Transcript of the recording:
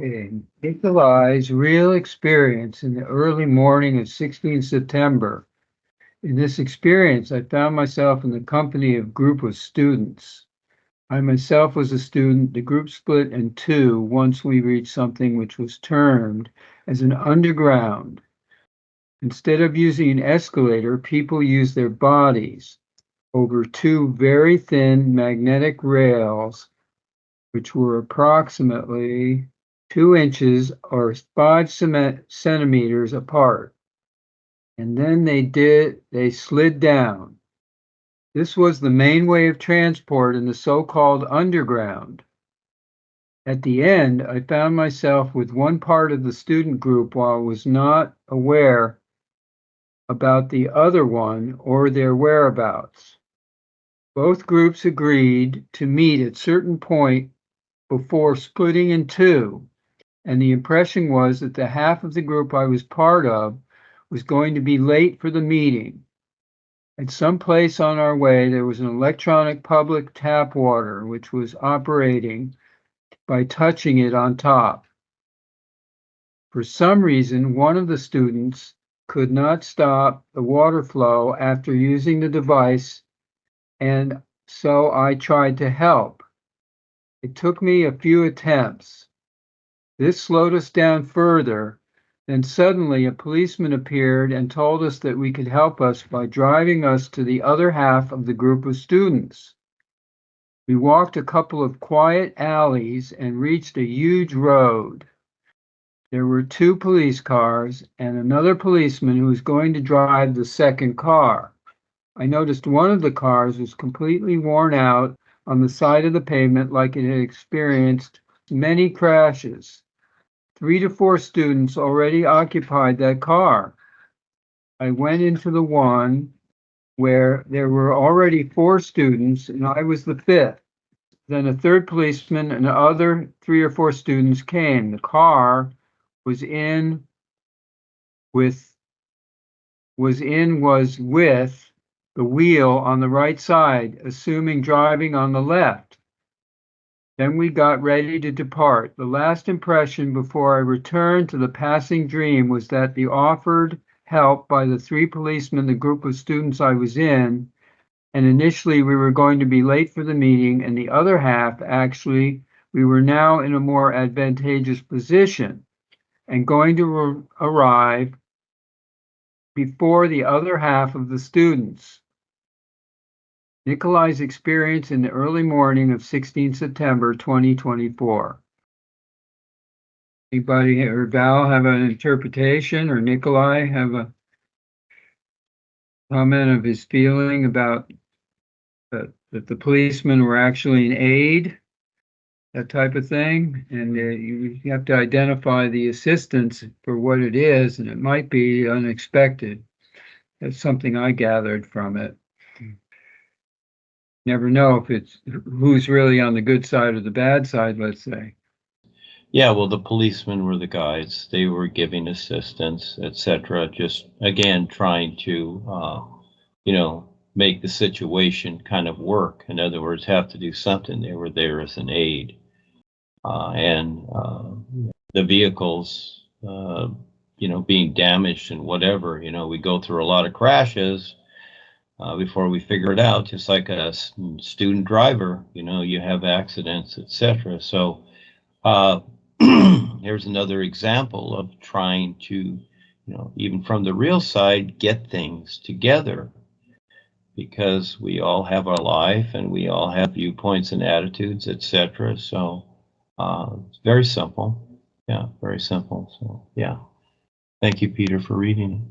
Okay, Nikolay's real experience in the early morning of 16 September. In this experience, I found myself in the company of a group of students. I myself was a student. The group split in two once we reached something which was termed as an underground. Instead of using an escalator, people used their bodies over two very thin magnetic rails, which were approximately 2 inches or 5 centimeters apart. And then they slid down. This was the main way of transport in the so-called underground. At the end, I found myself with one part of the student group while I was not aware about the other one or their whereabouts. Both groups agreed to meet at certain point before splitting in two, and the impression was that the half of the group I was part of was going to be late for the meeting. At some place on our way, there was an electronic public tap water, which was operating by touching it on top. For some reason, one of the students could not stop the water flow after using the device, and so I tried to help. It took me a few attempts. This slowed us down further. Then suddenly a policeman appeared and told us that we could help us by driving us to the other half of the group of students. We walked a couple of quiet alleys and reached a huge road. There were 2 police cars and another policeman who was going to drive the second car. I noticed one of the cars was completely worn out on the side of the pavement like it had experienced many crashes. 3 to 4 students already occupied that car. I went into the one where there were already 4 students and I was the 5th. Then a third policeman and other 3 or 4 students came. The car was with the wheel on the right side, assuming driving on the left. Then we got ready to depart. The last impression before I returned to the passing dream was that the offered help by the 3 policemen, the group of students I was in, and initially we were going to be late for the meeting, and the other half, actually, we were now in a more advantageous position and going to arrive before the other half of the students. Nikolay's experience in the early morning of 16 September 2024. Anybody or Val have an interpretation, or Nikolay have a comment of his feeling about that the policemen were actually an aid, that type of thing? And you have to identify the assistance for what it is, and it might be unexpected. That's something I gathered from it. Never know if it's who's really on the good side or the bad side, let's say. Yeah, well, the policemen were the guides. They were giving assistance, etc. Just, again, trying to, make the situation kind of work. In other words, have to do something. They were there as an aid. And the vehicles, being damaged and whatever, we go through a lot of crashes before we figure it out, just like a student driver, you have accidents, etc. So here's another example of trying to, even from the real side, get things together, because we all have our life and we all have viewpoints and attitudes, etc. So it's very simple. Yeah, very simple. So yeah. Thank you, Peter, for reading it.